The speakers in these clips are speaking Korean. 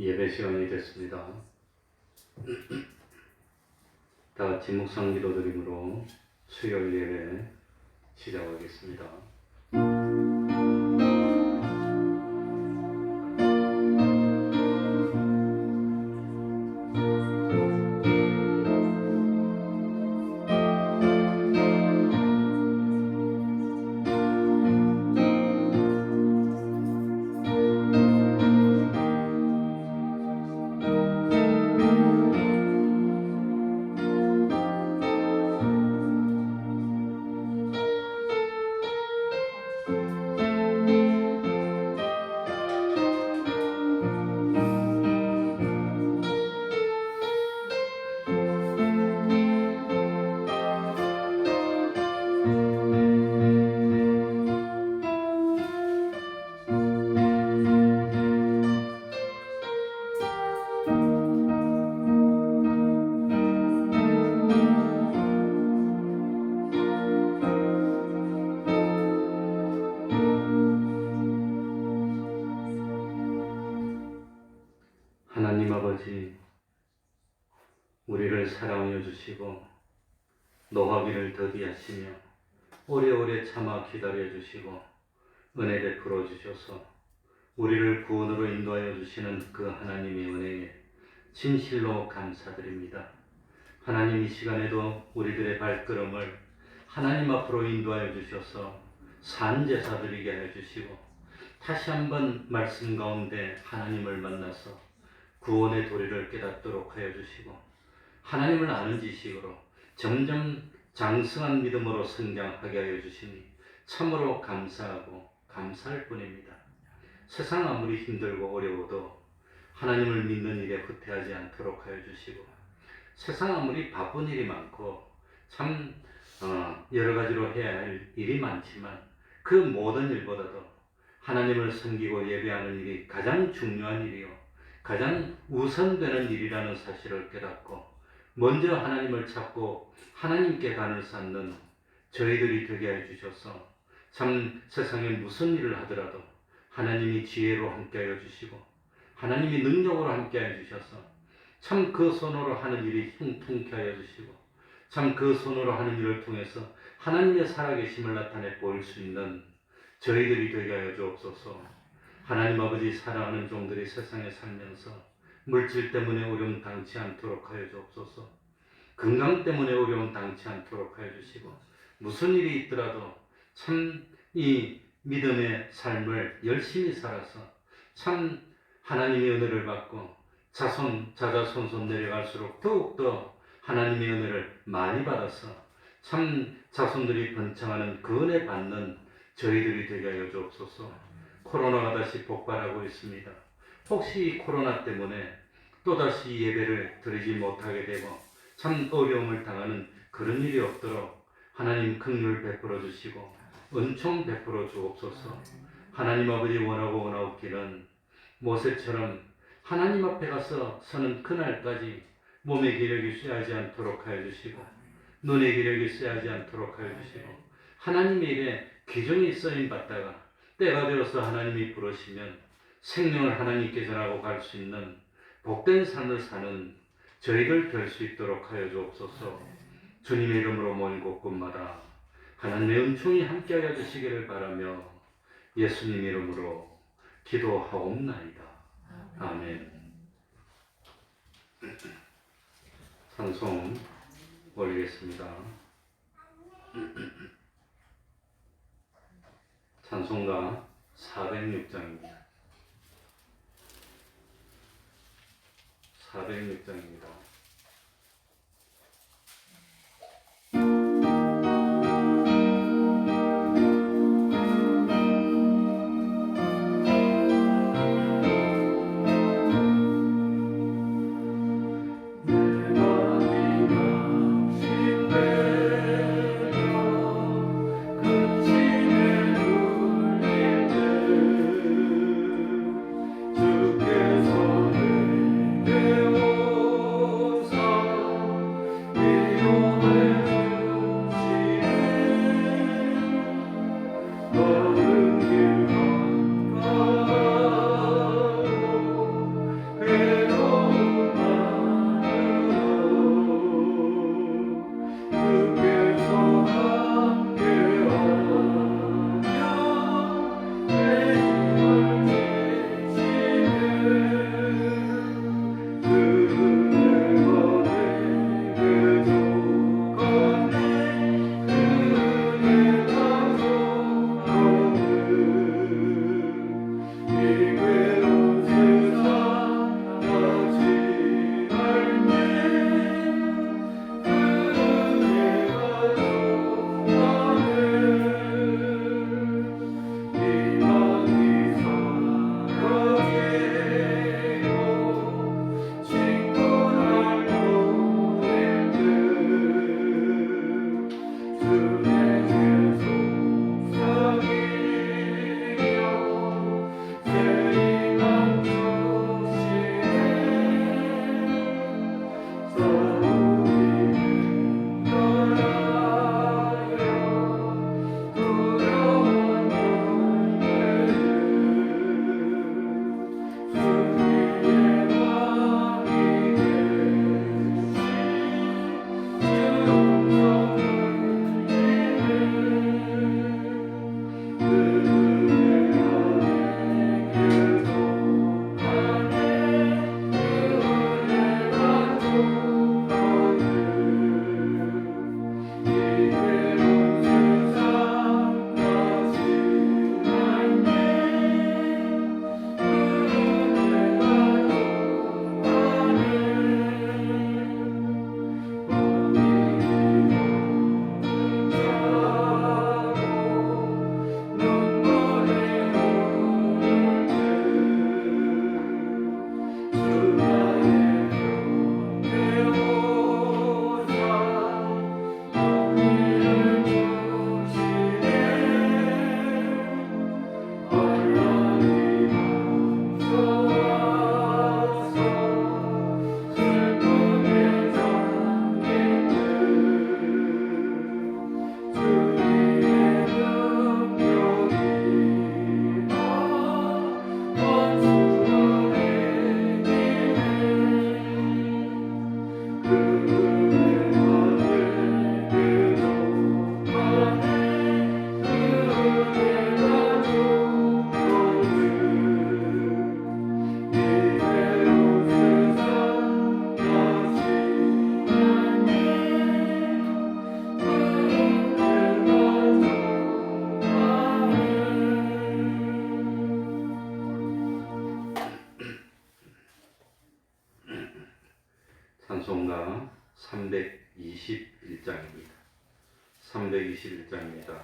예배 시간이 됐습니다. 다 같이 묵상 기도 드림으로 수요일 예배 시작하겠습니다. 하나님 아버지, 우리를 사랑하여 주시고 노하기를 더디하시며 오래오래 참아 기다려 주시고 은혜 베풀어 주셔서 우리를 구원으로 인도하여 주시는 그 하나님의 은혜에 진실로 감사드립니다. 하나님, 이 시간에도 우리들의 발걸음을 하나님 앞으로 인도하여 주셔서 산제사 드리게 해 주시고 다시 한번 말씀 가운데 하나님을 만나서 구원의 도리를 깨닫도록 하여 주시고 하나님을 아는 지식으로 점점 장성한 믿음으로 성장하게 하여 주시니 참으로 감사하고 감사할 뿐입니다. 세상 아무리 힘들고 어려워도 하나님을 믿는 일에 후퇴하지 않도록 하여 주시고 세상 아무리 바쁜 일이 많고 참 여러 가지로 해야 할 일이 많지만 그 모든 일보다도 하나님을 섬기고 예배하는 일이 가장 중요한 일이요 가장 우선되는 일이라는 사실을 깨닫고 먼저 하나님을 찾고 하나님께 간을 쌓는 저희들이 되게 해주셔서 참 세상에 무슨 일을 하더라도 하나님이 지혜로 함께하여 주시고 하나님이 능력으로 함께하여 주셔서 참 그 손으로 하는 일이 형통케 하여 주시고 참 그 손으로 하는 일을 통해서 하나님의 살아계심을 나타내 보일 수 있는 저희들이 되게 하여 주옵소서. 하나님 아버지, 사랑하는 종들이 세상에 살면서 물질 때문에 어려움 당치 않도록 하여 주옵소서. 건강 때문에 어려움 당치 않도록 하여 주시고 무슨 일이 있더라도 참 이 믿음의 삶을 열심히 살아서 참 하나님의 은혜를 받고 자자손손 내려갈수록 더욱더 하나님의 은혜를 많이 받아서 참 자손들이 번창하는 그 은혜 받는 저희들이 되게 하여 주옵소서. 코로나가 다시 폭발하고 있습니다. 혹시 이 코로나 때문에 또다시 예배를 드리지 못하게 되고 참 어려움을 당하는 그런 일이 없도록 하나님 긍휼 베풀어 주시고 은총 베풀어 주옵소서. 하나님 아버지, 원하고 원하옵기는 모세처럼 하나님 앞에 가서 서는 그날까지 몸의 기력이 쇠하지 않도록 하여 주시고 눈의 기력이 쇠하지 않도록 하여 주시고 하나님의 일에 귀중히 쓰임 받다가 때가 되어서 하나님이 부르시면 생명을 하나님께 전하고 갈 수 있는 복된 삶을 사는 저희들 될 수 있도록 하여 주옵소서. 주님의 이름으로 모인 곳곳마다 하나님의 은총이 함께하여 주시기를 바라며 예수님 이름으로 기도하옵나이다. 아멘. 찬송 올리겠습니다. 찬송가 406장입니다. 406장입니다. 주께서 내게 찬송가 321장입니다. 321장입니다.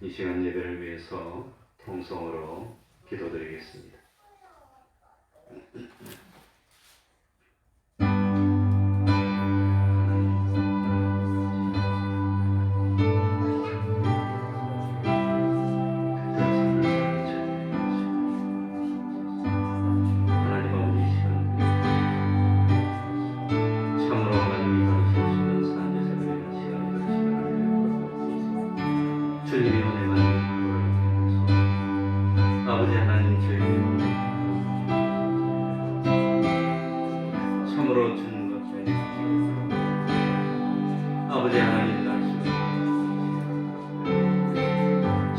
이 시간 예배를 위해서 통성으로 기도드리겠습니다. 주님이 은혜만 아버지 하나님 저희를 참으로 주는 것 아버지 하나님 날수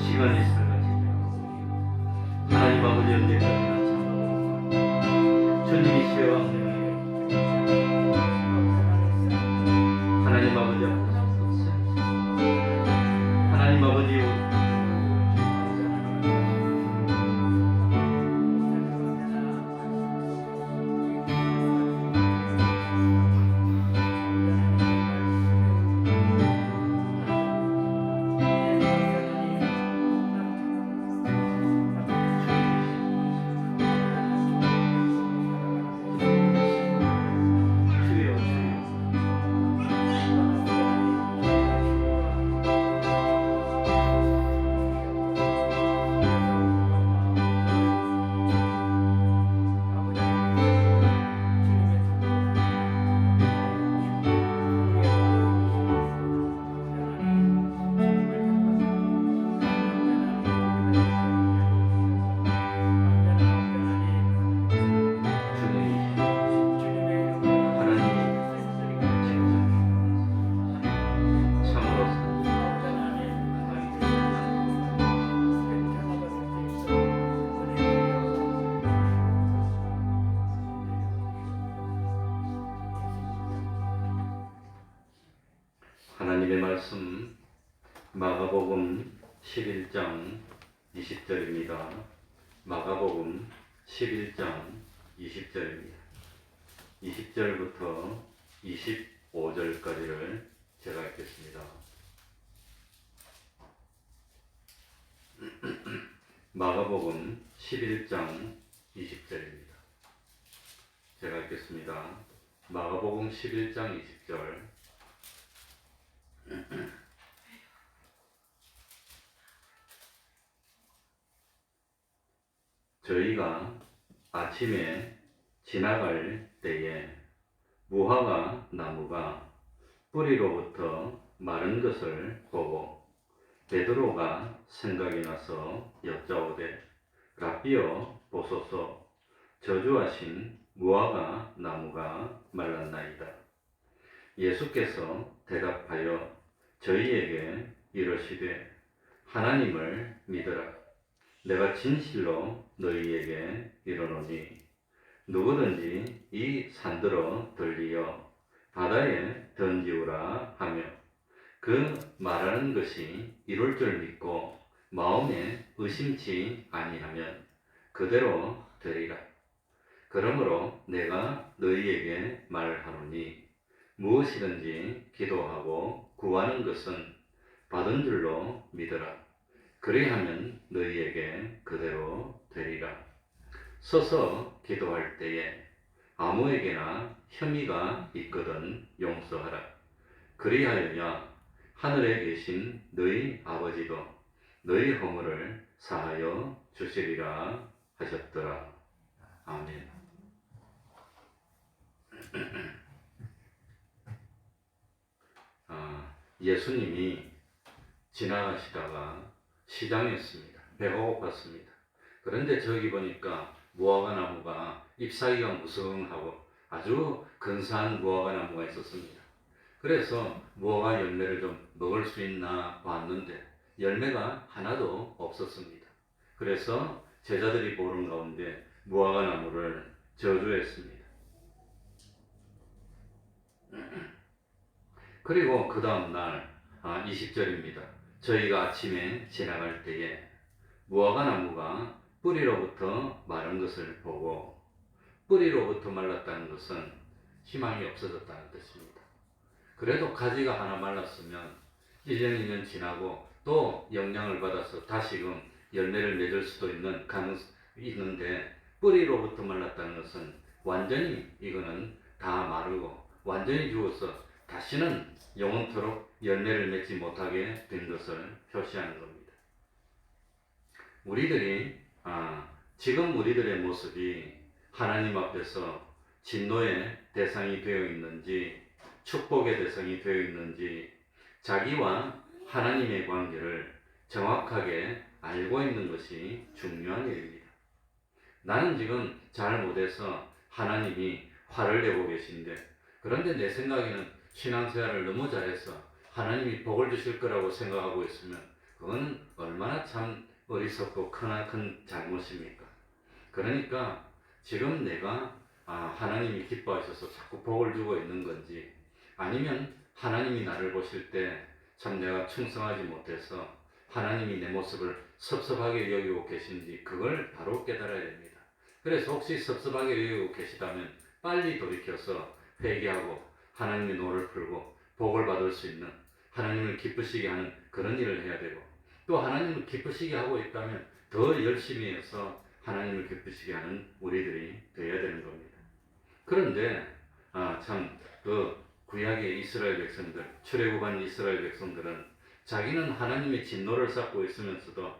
시간이 있을 것이다. 하나님 아버지 언제까지나 주님이 시와 하나님 아버지 하나님 아버지 마가복음 11장 20절입니다. 마가복음 11장 20절입니다. 20절부터 25절까지를 제가 읽겠습니다. 마가복음 11장 20절입니다. 제가 읽겠습니다. 마가복음 11장 20절. 저희가 아침에 지나갈 때에 무화과 나무가 뿌리로부터 마른 것을 보고 베드로가 생각이 나서 여짜오되 라삐어 보소서 저주하신 무화과 나무가 말랐나이다. 예수께서 대답하여 저희에게 이르시되 하나님을 믿으라. 내가 진실로 너희에게 이르노니 누구든지 이 산들어 들리어 바다에 던지우라 하며 그 말하는 것이 이룰 줄 믿고 마음에 의심치 아니하면 그대로 되리라. 그러므로 내가 너희에게 말하노니 무엇이든지 기도하고 구하는 것은 받은 줄로 믿으라. 그리하면 너희에게 그대로 되리라. 서서 기도할 때에 아무에게나 혐의가 있거든 용서하라. 그리하여야 하늘에 계신 너희 아버지도 너희 허물을 사하여 주시리라 하셨더라. 아멘. 예수님이 지나가시다가 시장이었습니다. 배가 고팠습니다. 그런데 저기 보니까 무화과 나무가 잎사귀가 무성하고 아주 근사한 무화과 나무가 있었습니다. 그래서 무화과 열매를 좀 먹을 수 있나 봤는데 열매가 하나도 없었습니다. 그래서 제자들이 보는 가운데 무화과 나무를 저주했습니다. 그리고 그 다음 날 20절입니다. 저희가 아침에 지나갈 때에 무화과 나무가 뿌리로부터 마른 것을 보고, 뿌리로부터 말랐다는 것은 희망이 없어졌다는 뜻입니다. 그래도 가지가 하나 말랐으면 1년 2년 지나고 또 영향을 받아서 다시금 열매를 맺을 수도 있는 가능성이 있는데, 뿌리로부터 말랐다는 것은 완전히 이거는 다 마르고 완전히 죽어서 다시는 영원토록 열매를 맺지 못하게 된 것을 표시하는 겁니다. 지금 우리들의 모습이 하나님 앞에서 진노의 대상이 되어 있는지 축복의 대상이 되어 있는지 자기와 하나님의 관계를 정확하게 알고 있는 것이 중요한 일입니다. 나는 지금 잘 못해서 하나님이 화를 내고 계신데, 그런데 내 생각에는 신앙생활을 너무 잘해서 하나님이 복을 주실 거라고 생각하고 있으면 그건 얼마나 참 어리석고 크나큰 잘못입니까? 그러니까 지금 내가 하나님이 기뻐하셔서 자꾸 복을 주고 있는 건지, 아니면 하나님이 나를 보실 때 참 내가 충성하지 못해서 하나님이 내 모습을 섭섭하게 여기고 계신지 그걸 바로 깨달아야 됩니다. 그래서 혹시 섭섭하게 여기고 계시다면 빨리 돌이켜서 회개하고 하나님의 노를 풀고 복을 받을 수 있는, 하나님을 기쁘시게 하는 그런 일을 해야 되고, 또 하나님을 기쁘시게 하고 있다면 더 열심히 해서 하나님을 기쁘시게 하는 우리들이 되어야 되는 겁니다. 그런데 참 그 구약의 이스라엘 백성들, 출애굽한 이스라엘 백성들은 자기는 하나님의 진노를 쌓고 있으면서도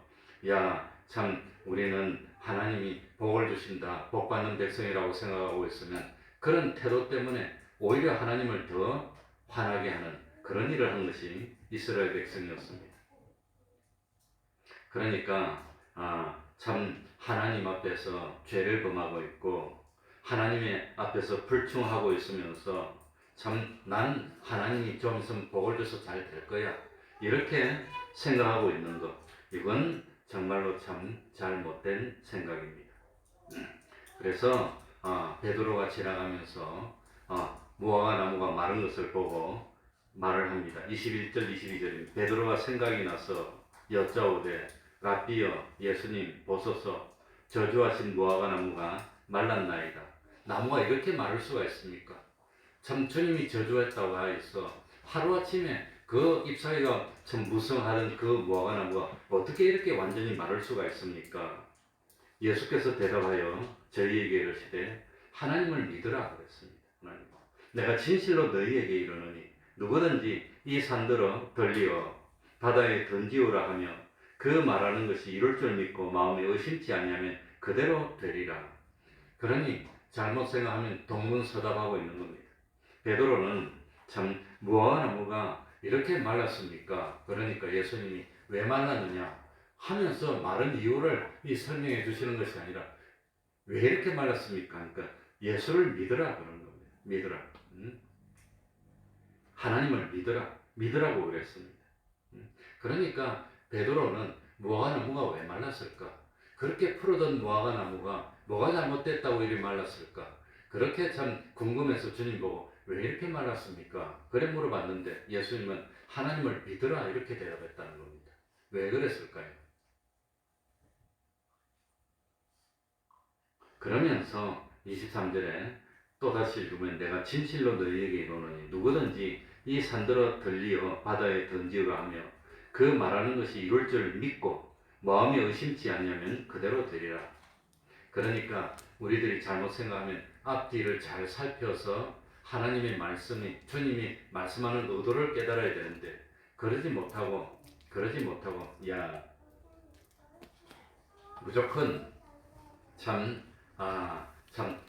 참 우리는 하나님이 복을 주신다, 복 받는 백성이라고 생각하고 있으면 그런 태도 때문에 오히려 하나님을 더 화나게 하는 그런 일을 한 것이 이스라엘 백성이었습니다. 그러니까 참 하나님 앞에서 죄를 범하고 있고 하나님의 앞에서 불충하고 있으면서 참 난 하나님이 좀 있으면 복을 줘서 잘 될 거야 이렇게 생각하고 있는 것, 이건 정말로 참 잘못된 생각입니다. 그래서 베드로가 지나가면서 무화과 나무가 마른 것을 보고 말을 합니다. 21절 22절입니다. 베드로가 생각이 나서 여짜오되 라삐여 예수님 보소서 저주하신 무화과 나무가 말랐나이다. 나무가 이렇게 마를 수가 있습니까? 참 주님이 저주했다고 하여서 하루아침에 그 잎사귀가 참 무성하던 그 무화과 나무가 어떻게 이렇게 완전히 마를 수가 있습니까? 예수께서 대답하여 저희에게 이르시되 하나님을 믿으라 그랬습니다. 하나님. 내가 진실로 너희에게 이르노니 누구든지 이 산들어 덜리어 바다에 던지오라 하며 그 말하는 것이 이룰 줄 믿고 마음에 의심치 아니하면 그대로 되리라. 그러니 잘못 생각하면 동문서답하고 있는 겁니다. 베드로는 참 무화과 나무가 이렇게 말랐습니까? 그러니까 예수님이 왜 말랐느냐 하면서 마른 이유를 설명해 주시는 것이 아니라 왜 이렇게 말랐습니까? 그러니까 예수를 믿으라 그러는 겁니다. 믿으라. 하나님을 믿으라고 그랬습니다. 그러니까 베드로는 무화과 나무가 왜 말랐을까? 그렇게 푸르던 무화과 나무가 뭐가 잘못됐다고 이리 말랐을까? 그렇게 참 궁금해서 주님 보고 왜 이렇게 말랐습니까? 그래 물어봤는데 예수님은 하나님을 믿으라 이렇게 대답했다는 겁니다. 왜 그랬을까요? 그러면서 23절에 또다시 읽으면 내가 진실로 너희에게 이르노니 누구든지 이 산들어 들리어 바다에 던지으라 하며 그 말하는 것이 이룰 줄 믿고 마음이 의심치 않으면 그대로 되리라. 그러니까 우리들이 잘못 생각하면 앞뒤를 잘 살펴서 하나님의 말씀이 주님이 말씀하는 의도를 깨달아야 되는데 그러지 못하고 무조건 참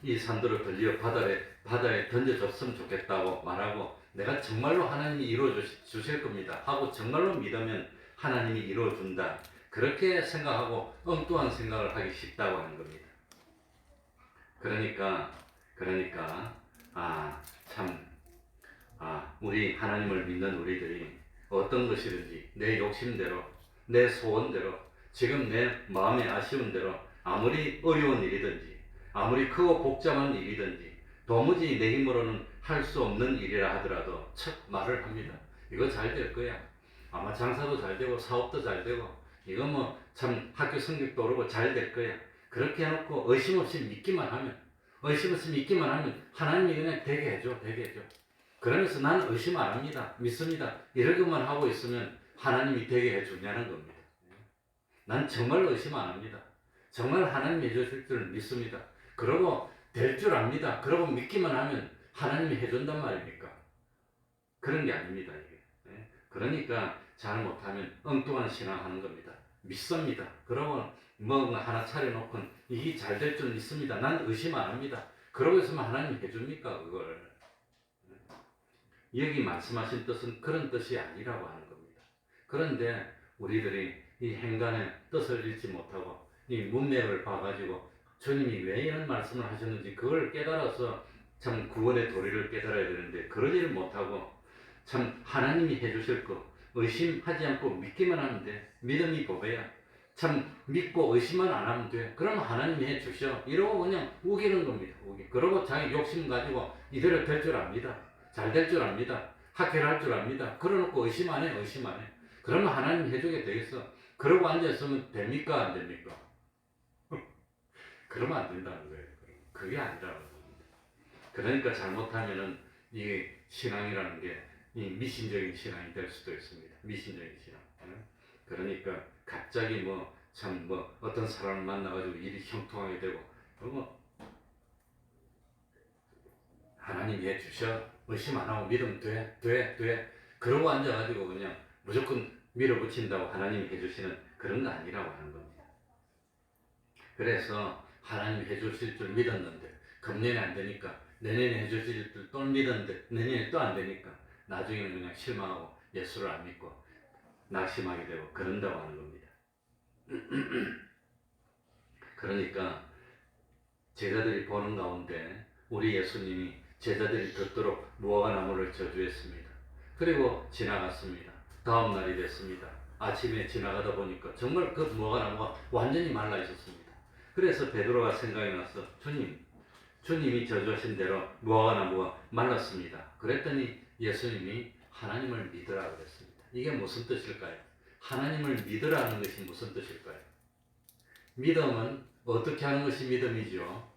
이 산들을 들려 바다에 던져줬으면 좋겠다고 말하고 내가 정말로 하나님이 이루어 주실 겁니다 하고 정말로 믿으면 하나님이 이루어 준다 그렇게 생각하고 엉뚱한 생각을 하기 쉽다고 하는 겁니다. 그러니까 우리 하나님을 믿는 우리들이 어떤 것이든지 내 욕심대로 내 소원대로 지금 내 마음에 아쉬운 대로 아무리 어려운 일이든지 아무리 크고 복잡한 일이든지 도무지 내 힘으로는 할 수 없는 일이라 하더라도 첫 말을 합니다. 이거 잘 될 거야. 아마 장사도 잘 되고 사업도 잘 되고 이거 뭐 참 학교 성적도 오르고 잘 될 거야. 그렇게 해놓고 의심 없이 믿기만 하면 하나님이 그냥 되게 해줘. 그러면서 나는 의심 안 합니다. 믿습니다. 이러기만 하고 있으면 하나님이 되게 해주냐는 겁니다. 난 정말 의심 안 합니다. 정말 하나님이 해주실 줄 믿습니다. 그러고 될 줄 압니다. 그러고 믿기만 하면 하나님이 해준단 말입니까? 그런 게 아닙니다. 이게. 그러니까 잘못하면 엉뚱한 신앙하는 겁니다. 믿습니다. 그러고 뭐 하나 차려놓고 이게 잘 될 줄 믿습니다. 난 의심 안 합니다. 그러고 있으면 하나님이 해줍니까? 그걸. 여기 말씀하신 뜻은 그런 뜻이 아니라고 하는 겁니다. 그런데 우리들이 이 행간의 뜻을 읽지 못하고 이 문맥을 봐가지고 주님이 왜 이런 말씀을 하셨는지 그걸 깨달아서 참 구원의 도리를 깨달아야 되는데 그러지를 못하고 참 하나님이 해주실 거 의심하지 않고 믿기만 하면 돼. 믿음이 보배야. 참 믿고 의심만 안 하면 돼. 그러면 하나님이 해주셔. 이러고 그냥 우기는 겁니다. 그러고 자기 욕심 가지고 이대로 될 줄 압니다. 잘 될 줄 압니다. 학회를 할 줄 압니다. 그러놓고 의심 안 해. 그러면 하나님 해주게 되겠어. 그러고 앉아있으면 됩니까? 안 됩니까? 그러면 안 된다는 거예요. 그게 아니라는 겁니다. 그러니까 잘못하면은 이 신앙이라는 게 이 미신적인 신앙이 될 수도 있습니다. 미신적인 신앙. 그러니까 갑자기 어떤 사람을 만나가지고 일이 형통하게 되고 그러면 하나님이 해주셔. 의심 안 하고 믿으면 돼. 그러고 앉아가지고 그냥 무조건 밀어붙인다고 하나님이 해주시는 그런 거 아니라고 하는 겁니다. 그래서 하나님이 해주실 줄 믿었는데 금년에 안 되니까 내년에 해주실 줄 또 믿었는데 내년에 또 안 되니까 나중에는 그냥 실망하고 예수를 안 믿고 낙심하게 되고 그런다고 하는 겁니다. 그러니까 제자들이 보는 가운데 우리 예수님이 제자들이 듣도록 무화과 나무를 저주했습니다. 그리고 지나갔습니다. 다음 날이 됐습니다. 아침에 지나가다 보니까 정말 그 무화과 나무가 완전히 말라 있었습니다. 그래서 베드로가 생각이 나서 주님이 저주하신 대로 무화과 나무가 말랐습니다. 그랬더니 예수님이 하나님을 믿으라 그랬습니다. 이게 무슨 뜻일까요? 하나님을 믿으라는 것이 무슨 뜻일까요? 믿음은 어떻게 하는 것이 믿음이죠?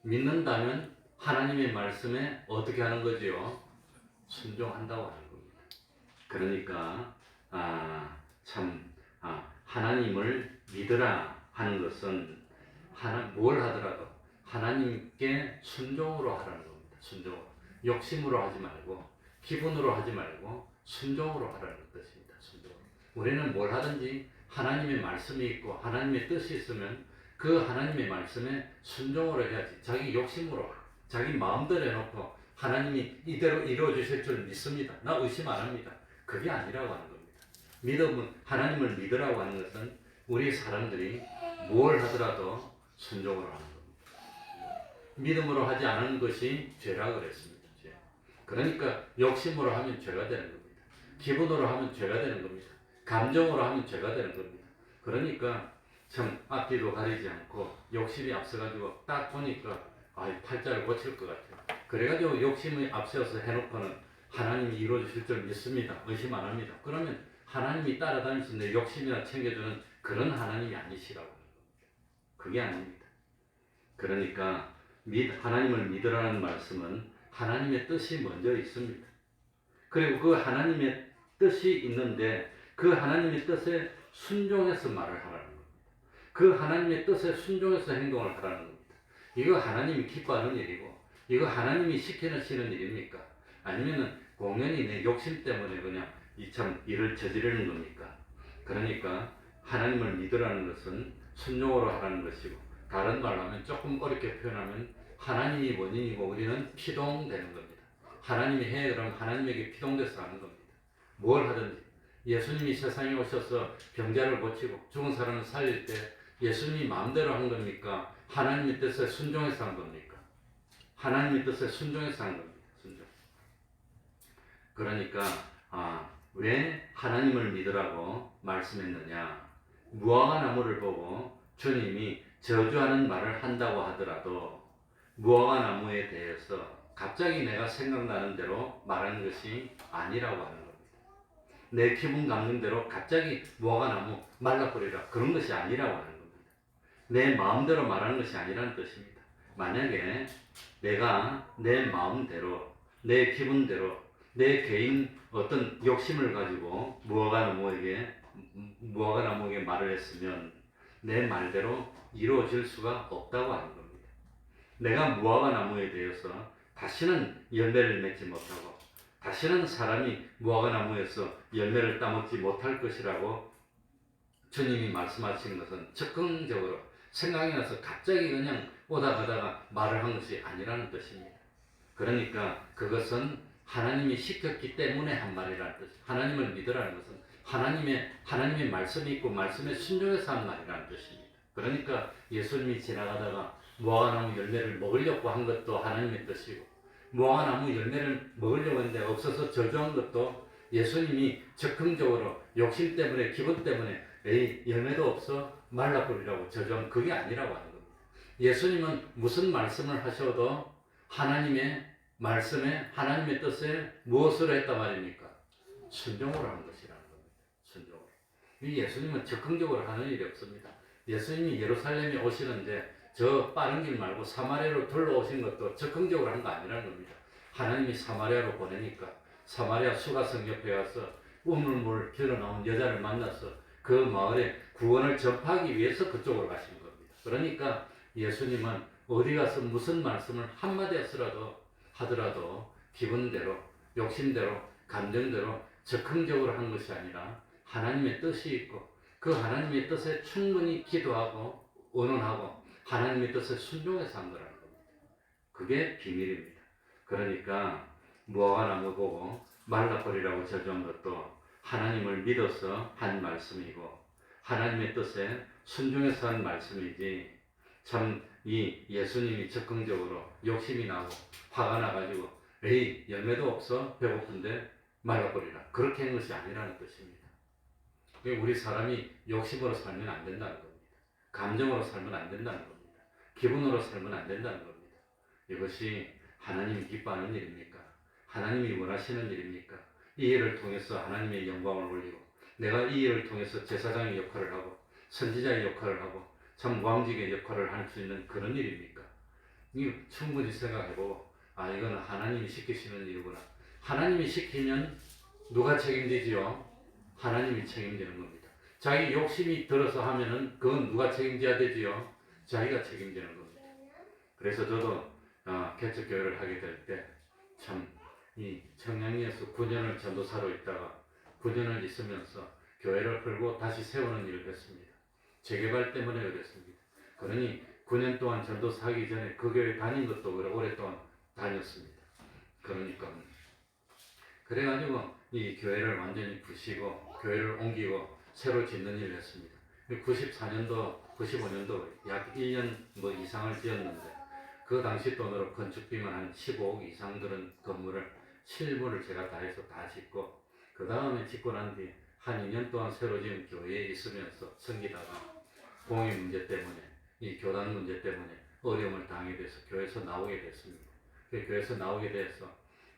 믿는다면 하나님의 말씀에 어떻게 하는 거지요? 순종한다고 하는 겁니다. 그러니까 하나님을 믿으라 하는 것은 뭘 하더라도 하나님께 순종으로 하라는 겁니다. 순종으로. 욕심으로 하지 말고 기분으로 하지 말고 순종으로 하라는 뜻입니다. 순종으로. 우리는 뭘 하든지 하나님의 말씀이 있고 하나님의 뜻이 있으면 그 하나님의 말씀에 순종으로 해야지. 자기 욕심으로 자기 마음대로 해놓고 하나님이 이대로 이루어 주실 줄 믿습니다. 나 의심 안 합니다. 그게 아니라고 하는 겁니다. 믿음은 하나님을 믿으라고 하는 것은 우리 사람들이 뭘 하더라도 순종으로 하는 겁니다. 믿음으로 하지 않은 것이 죄라 그랬습니다. 죄. 그러니까 욕심으로 하면 죄가 되는 겁니다. 기분으로 하면 죄가 되는 겁니다. 감정으로 하면 죄가 되는 겁니다. 그러니까 참 앞뒤도 가리지 않고 욕심이 앞서가지고 딱 보니까 팔자를 고칠 것 같아요. 그래가지고 욕심이 앞서서 해놓고는 하나님이 이루어주실 줄 믿습니다. 의심 안 합니다. 그러면 하나님이 따라다니면서 내 욕심이나 챙겨주는 그런 하나님이 아니시라고 하는 겁니다. 그게 아닙니다. 그러니까 하나님을 믿으라는 말씀은 하나님의 뜻이 먼저 있습니다. 그리고 그 하나님의 뜻이 있는데 그 하나님의 뜻에 순종해서 말을 하라는 겁니다. 그 하나님의 뜻에 순종해서 행동을 하라는 겁니다. 이거 하나님이 기뻐하는 일이고 이거 하나님이 시키시는 일입니까? 아니면은 공연히 내 욕심 때문에 그냥 일을 저지르는 겁니까? 그러니까 하나님을 믿으라는 것은 순종으로 하라는 것이고, 다른 말로 하면 조금 어렵게 표현하면 하나님이 원인이고 우리는 피동되는 겁니다. 하나님이 해 그러면 하나님에게 피동돼서 하는 겁니다. 뭘 하든지 예수님이 세상에 오셔서 병자를 고치고 죽은 사람을 살릴 때 예수님이 마음대로 한 겁니까? 하나님의 뜻에 순종해서 한 겁니까? 하나님의 뜻에 순종해서 한 겁니다. 순종. 그러니까 왜 하나님을 믿으라고 말씀했느냐? 무화과 나무를 보고 주님이 저주하는 말을 한다고 하더라도 무화과 나무에 대해서 갑자기 내가 생각나는 대로 말하는 것이 아니라고 하는 겁니다. 내 기분 감는 대로 갑자기 무화과 나무 말라버리라 그런 것이 아니라고 하는 겁니다. 내 마음대로 말하는 것이 아니라는 뜻입니다. 만약에 내가 내 마음대로 내 기분대로 내 개인 어떤 욕심을 가지고 무화과 나무에게 말을 했으면 내 말대로 이루어질 수가 없다고 하는 겁니다. 내가 무화과 나무에 대해서 다시는 열매를 맺지 못하고 다시는 사람이 무화과 나무에서 열매를 따먹지 못할 것이라고 주님이 말씀하신 것은 적극적으로 생각이 나서 갑자기 그냥 오다 가다가 말을 한 것이 아니라는 뜻입니다. 그러니까 그것은 하나님이 시켰기 때문에 한 말이라는 뜻. 하나님을 믿으라는 것은 하나님의 말씀이 있고 말씀에 순종해서 한 말이라는 뜻입니다. 그러니까 예수님이 지나가다가 무화과나무 열매를 먹으려고 한 것도 하나님의 뜻이고 무화과나무 열매를 먹으려고 했는데 없어서 저주한 것도 예수님이 적극적으로 욕심 때문에 기분 때문에 열매도 없어 말라버리라고 저주한 그게 아니라고 하는 겁니다. 예수님은 무슨 말씀을 하셔도 하나님의 말씀에 하나님의 뜻에 무엇을 했단 말입니까? 순종으로 하는 것이라는 겁니다. 순종으로. 이 예수님은 적극적으로 하는 일이 없습니다. 예수님이 예루살렘에 오시는데 저 빠른 길 말고 사마리아로 둘러오신 것도 적극적으로 한 거 아니라는 겁니다. 하나님이 사마리아로 보내니까 사마리아 수가성 옆에 가서 우물물 길어 나온 여자를 만나서 그 마을에 구원을 접하기 위해서 그쪽으로 가신 겁니다. 그러니까 예수님은 어디 가서 무슨 말씀을 한마디 하더라도 기분대로 욕심대로 감정대로 적극적으로 한 것이 아니라 하나님의 뜻이 있고 그 하나님의 뜻에 충분히 기도하고 의논하고 하나님의 뜻에 순종해서 한 거라는 겁니다. 그게 비밀입니다. 그러니까 무화과나무 보고 말라버리라고 저주한 것도 하나님을 믿어서 한 말씀이고 하나님의 뜻에 순종해서 한 말씀이지 참 이 예수님이 적극적으로 욕심이 나고 화가 나가지고 열매도 없어 배고픈데 말라버리라 그렇게 한 것이 아니라는 뜻입니다. 우리 사람이 욕심으로 살면 안 된다는 겁니다. 감정으로 살면 안 된다는 겁니다. 기분으로 살면 안 된다는 겁니다. 이것이 하나님이 기뻐하는 일입니까? 하나님이 원하시는 일입니까? 이 일을 통해서 하나님의 영광을 올리고 내가 이 일을 통해서 제사장의 역할을 하고 선지자의 역할을 하고 참 왕직의 역할을 할 수 있는 그런 일입니까? 이 충분히 생각해보고 이건 하나님이 시키시는 일이구나. 하나님이 시키면 누가 책임지지요? 하나님이 책임지는 겁니다. 자기 욕심이 들어서 하면은 그건 누가 책임져야 되지요? 자기가 책임지는 겁니다. 그래서 저도 개척교회를 하게 될 때 참 이 청량리에서 9년을 전도사로 있다가 9년을 있으면서 교회를 끌고 다시 세우는 일을 했습니다. 재개발 때문에 그랬습니다. 그러니 9년 동안 전도사 하기 전에 그 교회 다닌 것도 오랫동안 다녔습니다. 그러니까 그래가지고 이 교회를 완전히 부시고 교회를 옮기고 새로 짓는 일을 했습니다. 94년도, 95년도 약 1년 이상을 지었는데 그 당시 돈으로 건축비만 한 15억 이상 들은 건물을 실물을 제가 다 해서 다 짓고 그 다음에 짓고 난 뒤에 한 2년 동안 새로 지은 교회에 있으면서 섬기다가 공의 문제 때문에 이 교단 문제 때문에 어려움을 당하게 돼서 교회에서 나오게 됐습니다. 교회에서 나오게 돼서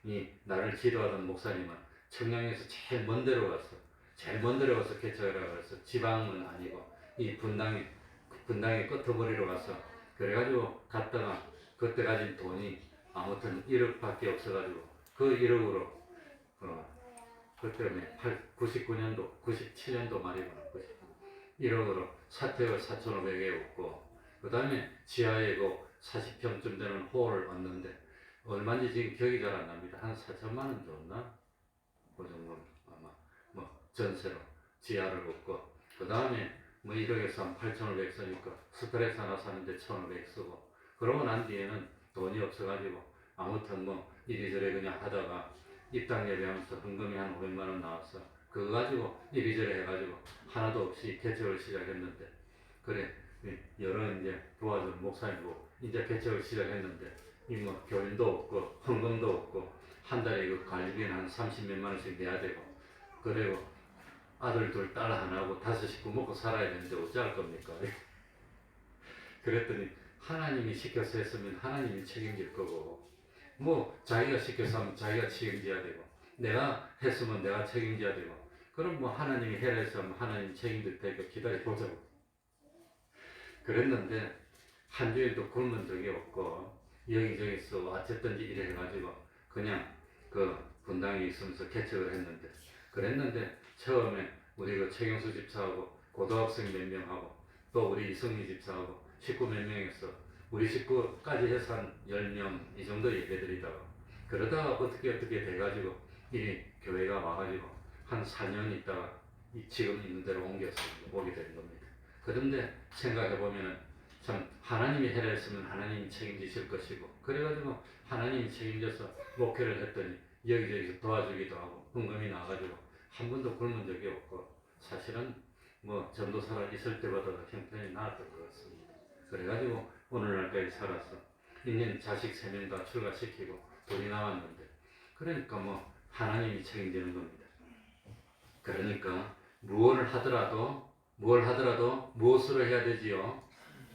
이 나를 지도하던 목사님은 청량에서 제일 먼 데로 가서 개척을 하라고 해서 지방은 아니고 이 분당의 끄트머리로 가서 그래가지고 갔다가 그때 가진 돈이 아무튼 1억밖에 없어가지고 그 1억으로 그때 99년도 97년도 말이구나 1억으로 사택을 4,500에 얻고 그 다음에 지하에 그 40평쯤 되는 홀을 얻는데 얼마인지 지금 기억이 잘 안 납니다. 한 4천만 원 줬나? 그 정도는 아마 전세로 지하를 얻고 그 다음에 1억에서 한 8,500 쓰니까 스트레스 하나 사는데 1,500 쓰고 그러고 난 뒤에는 돈이 없어가지고 아무튼 이리저리 그냥 하다가 입당 예배하면서 헌금이 한 500만 원 나왔어. 그거 가지고 이리저리 해가지고 하나도 없이 개척을 시작했는데 그래 여러 이제 도와준 목사님고 이제 개척을 시작했는데 교인도 없고 헌금도 없고 한 달에 그 관리비는 한 30몇만 원씩 내야 되고 그리고 아들 둘 딸 하나하고 5식구 먹고 살아야 되는데 어찌할 겁니까? 그랬더니 하나님이 시켜서 했으면 하나님이 책임질 거고 자기가 시켜서 하면 자기가 책임져야 되고 내가 했으면 내가 책임져야 되고 그럼 하나님이 해라 했으면 하나님이 책임질 테니까 기다려보자고 그랬는데 한 주일도 굶은 적이 없고 여기저기서 어쨌든지 이래 해가지고 그냥 그 분당에 있으면서 개척을 했는데 그랬는데 처음에 우리 그 최경수 집사하고 고등학생 몇 명하고 또 우리 이성미 집사하고 식구 몇 명에서 우리 식구까지 해서 한 10명 이 정도 예배드리다가 그러다가 어떻게 돼가지고 이 교회가 와가지고 한 4년 있다가 지금 있는 데로 오게 된 겁니다. 그런데 생각해보면 참 하나님이 해라 했으면 하나님이 책임지실 것이고 그래가지고 하나님이 책임져서 목회를 했더니 여기저기서 도와주기도 하고 헌금이 나와가지고 한 번도 굶은 적이 없고 사실은 전도사가 있을 때보다 형편이 나았던 것 같습니다. 그래가지고 오늘날까지 살아서 있는 자식 3명 다 출가시키고 돈이 나왔는데 그러니까 하나님이 책임지는 겁니다. 그러니까 뭘 하더라도 무엇으로 해야 되지요?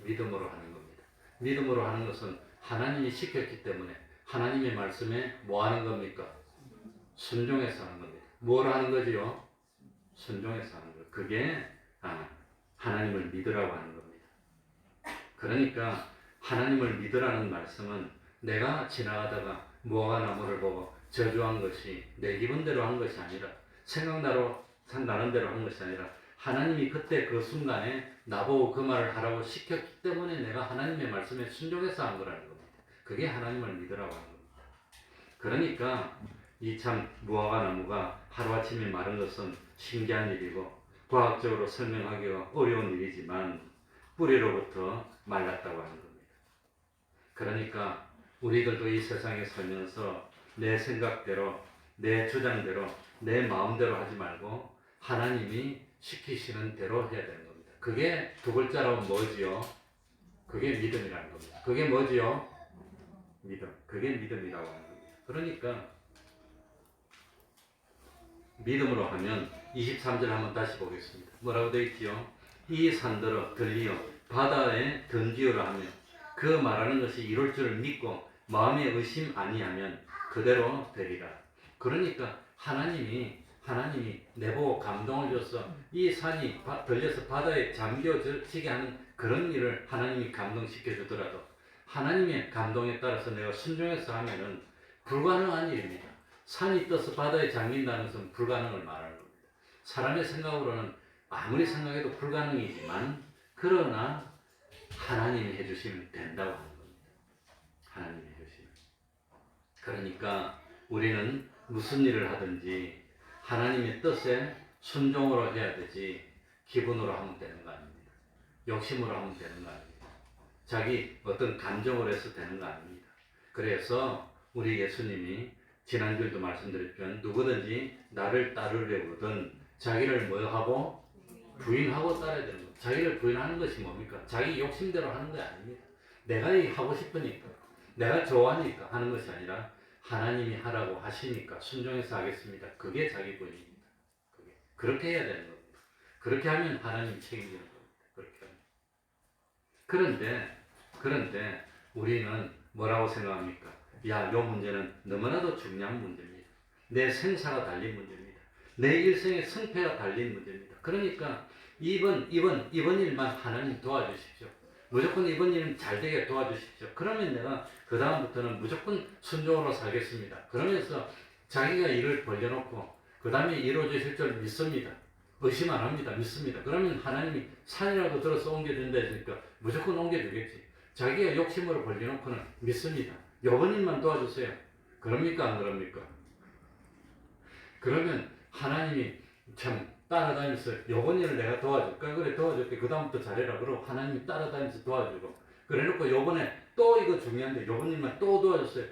믿음으로 하는 겁니다. 믿음으로 하는 것은 하나님이 시켰기 때문에 하나님의 말씀에 뭐 하는 겁니까? 순종해서 하는 겁니다. 뭘 하는 거지요? 순종해서 하는 것. 그게 하나님을 믿으라고 하는 겁니다. 그러니까 하나님을 믿으라는 말씀은 내가 지나가다가 무화과 나무를 보고 저주한 것이 내 기분대로 한 것이 아니라 생각나는 대로 한 것이 아니라 하나님이 그때 그 순간에 나보고 그 말을 하라고 시켰기 때문에 내가 하나님의 말씀에 순종해서 한 거라는 겁니다. 그게 하나님을 믿으라고 하는 겁니다. 그러니까 이 참 무화과 나무가 하루아침에 마른 것은 신기한 일이고 과학적으로 설명하기가 어려운 일이지만 뿌리로부터 말랐다고 하는 겁니다. 그러니까 우리들도 이 세상에 살면서 내 생각대로 내 주장대로 내 마음대로 하지 말고 하나님이 시키시는 대로 해야 되는 겁니다. 그게 두 글자로 뭐지요? 그게 믿음이라는 겁니다. 그게 뭐지요? 믿음. 그게 믿음이라고 하는 겁니다. 그러니까 믿음으로 하면 23절 한번 다시 보겠습니다. 뭐라고 되어 있지요? 이 산들어 들리어 바다에 던지어라 하며 그 말하는 것이 이룰 줄을 믿고 마음에 의심 아니하면 그대로 되리라. 그러니까 하나님이 내보고 감동을 줘서 이 산이 들려서 바다에 잠겨지게 하는 그런 일을 하나님이 감동시켜 주더라도 하나님의 감동에 따라서 내가 순종해서 하면은 불가능한 일입니다. 산이 떠서 바다에 잠긴다는 것은 불가능을 말하는 겁니다. 사람의 생각으로는 아무리 생각해도 불가능이지만 그러나 하나님이 해주시면 된다고 하는 겁니다. 하나님이 해주시면. 그러니까 우리는 무슨 일을 하든지 하나님의 뜻에 순종으로 해야 되지 기분으로 하면 되는 거 아닙니다. 욕심으로 하면 되는 거 아닙니다. 자기 어떤 감정으로 해서 되는 거 아닙니다. 그래서 우리 예수님이 지난주에도 말씀드렸지만 누구든지 나를 따르려거든 자기를 뭐 하고 부인하고 따라야 되는 겁니다. 자기를 부인하는 것이 뭡니까? 자기 욕심대로 하는 게 아닙니다. 내가 하고 싶으니까 내가 좋아하니까 하는 것이 아니라 하나님이 하라고 하시니까 순종해서 하겠습니다. 그게 자기 부인입니다. 그렇게 해야 되는 겁니다. 그렇게 하면 하나님 책임지는 겁니다. 그렇게 하면. 그런데 우리는 뭐라고 생각합니까? 야, 이 문제는 너무나도 중요한 문제입니다. 내 생사가 달린 문제입니다. 내 일생의 승패가 달린 문제입니다. 그러니까 이번 일만 하나님 도와주십시오. 무조건 이번 일은 잘 되게 도와주십시오. 그러면 내가 그 다음부터는 무조건 순종으로 살겠습니다. 그러면서 자기가 일을 벌려놓고 그 다음에 이루어지실 줄 믿습니다. 의심 안 합니다. 믿습니다. 그러면 하나님이 산이라도 들어서 옮겨준다 했으니까 무조건 옮겨주겠지. 자기가 욕심으로 벌려놓고는 믿습니다. 요번 일만 도와주세요. 그럽니까 안 그럽니까? 그러면 하나님이 참 따라다니면서 요번 일을 내가 도와줄까? 그래 도와줄게. 그 다음부터 잘해라. 그러고 하나님이 따라다니면서 도와주고 그래놓고 요번에 또 이거 중요한데 요번 일만 또 도와줬어요.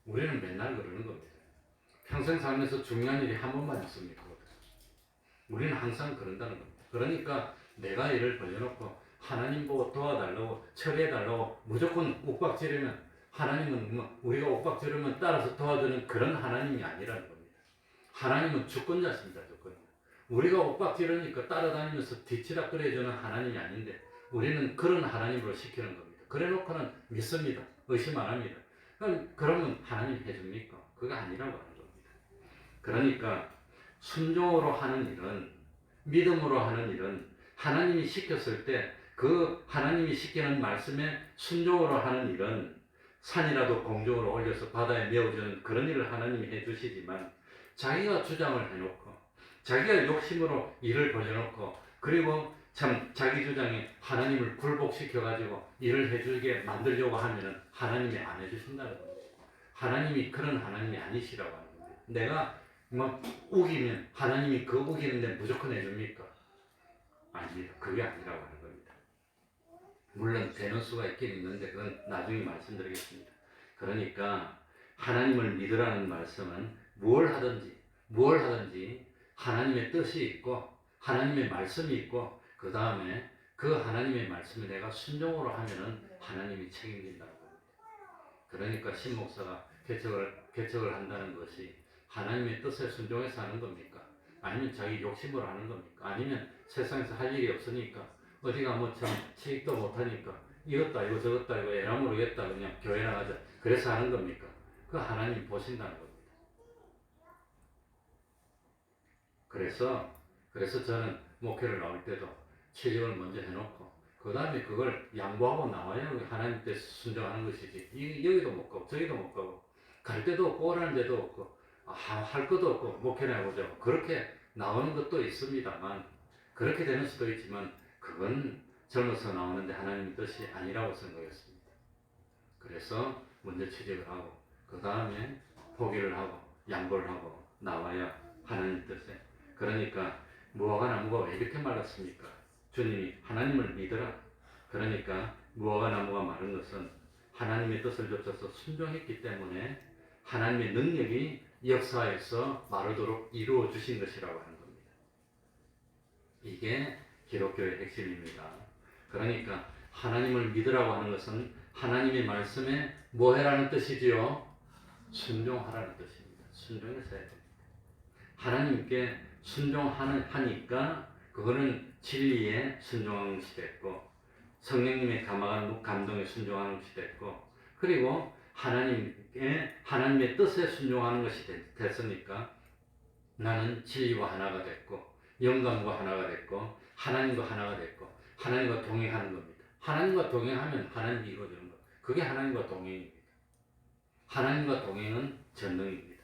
우리는 맨날 그러는 겁니다. 평생 살면서 중요한 일이 한 번만 있습니까? 우리는 항상 그런다는 겁니다. 그러니까 내가 일을 벌려놓고 하나님 보고 도와달라고 처리해달라고 무조건 욱박지르면 하나님은 우리가 욱박지르면 따라서 도와주는 그런 하나님이 아니라는 겁니다. 하나님은 주권자십니다. 주권자. 우리가 욱박지르니까 따라다니면서 뒤치다거려주는 하나님이 아닌데 우리는 그런 하나님으로 시키는 겁니다. 그래놓고는 믿습니다. 의심 안 합니다. 그러면 하나님 해줍니까? 그거 아니라고 하는 겁니다. 그러니까 순종으로 하는 일은 믿음으로 하는 일은 하나님이 시켰을 때 그 하나님이 시키는 말씀에 순종으로 하는 일은 산이라도 공중으로 올려서 바다에 메어주는 그런 일을 하나님이 해주시지만 자기가 주장을 해놓고 자기가 욕심으로 일을 벌여놓고 그리고 참 자기 주장에 하나님을 굴복시켜가지고 일을 해주게 만들려고 하면은 하나님이 안 해주신다는 겁니다. 하나님이 그런 하나님이 아니시라고 하는 겁니다. 내가 우기면 하나님이 그 우기는데 무조건 해줍니까? 아닙니다. 그게 아니라고 하는 겁니다. 물론 되는 수가 있긴 있는데 그건 나중에 말씀드리겠습니다. 그러니까 하나님을 믿으라는 말씀은 뭘 하든지 하나님의 뜻이 있고 하나님의 말씀이 있고 그 다음에 그 하나님의 말씀을 내가 순종으로 하면은 하나님이 책임진다는 겁니다. 그러니까 신목사가 개척을 한다는 것이 하나님의 뜻에 순종해서 하는 겁니까? 아니면 자기 욕심으로 하는 겁니까? 아니면 세상에서 할 일이 없으니까 어디가 참 취직도 못하니까 이것도 아니고 저것도 아니고 에라 모르겠다 그냥 교회 나가자 그래서 하는 겁니까? 그 하나님 보신다는 겁니다. 그래서 저는 목회를 나올 때도 취직을 먼저 해놓고 그 다음에 그걸 양보하고 나와야 하나님 뜻에 순종하는 것이지 여기도 못 가고 저기도 못 가고 갈 데도 없고 오라는 데도 없고 할 것도 없고 목회나 해보자고 그렇게 나오는 것도 있습니다만 그렇게 되는 수도 있지만 그건 젊어서 나오는데 하나님의 뜻이 아니라고 생각했습니다. 그래서 먼저 취직을 하고 그 다음에 포기를 하고 양보를 하고 나와야 하나님 뜻에 그러니까 무화과 나무가 왜 이렇게 말랐습니까? 주님이 하나님을 믿어라. 그러니까 무화과 나무가 마른 것은 하나님의 뜻을 좇아서 순종했기 때문에 하나님의 능력이 역사에서 마르도록 이루어 주신 것이라고 하는 겁니다. 이게 기독교의 핵심입니다. 그러니까 하나님을 믿으라고 하는 것은 하나님의 말씀에 뭐 해라는 뜻이지요? 순종하라는 뜻입니다. 순종해서 해야 됩니다. 하나님께 순종하니까 그거는 진리에 순종하는 것이 됐고 성령님의 감동에 순종하는 것이 됐고 그리고 하나님의 뜻에 순종하는 것이 됐으니까 나는 진리와 하나가 됐고 영감과 하나가 됐고 하나님과 하나가 됐고 하나님과 동행하는 겁니다. 하나님과 동행하면 하나님이 이루어지는 겁니다. 그게 하나님과 동행입니다. 하나님과 동행은 전능입니다.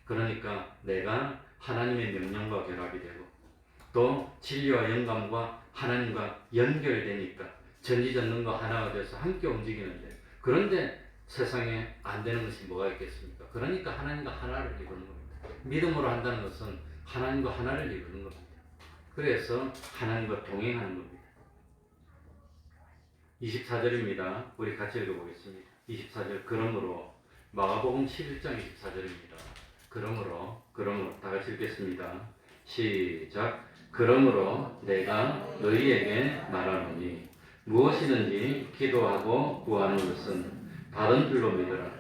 그러니까 내가 하나님의 명령과 결합이 되고 또 진리와 영감과 하나님과 연결이 되니까 전지전능과 하나가 돼서 함께 움직이는데, 그런데 세상에 안 되는 것이 뭐가 있겠습니까? 그러니까 하나님과 하나를 이루는 겁니다. 믿음으로 한다는 것은 하나님과 하나를 이루는 겁니다. 그래서 하나님과 동행하는 겁니다. 24절입니다. 우리 같이 읽어보겠습니다. 24절. 그러므로, 마가복음 11장 24절입니다. 그러므로 다 같이 읽겠습니다. 시작. 그러므로 내가 너희에게 말하노니 무엇이든지 기도하고 구하는 것은 받은 줄로 믿으라.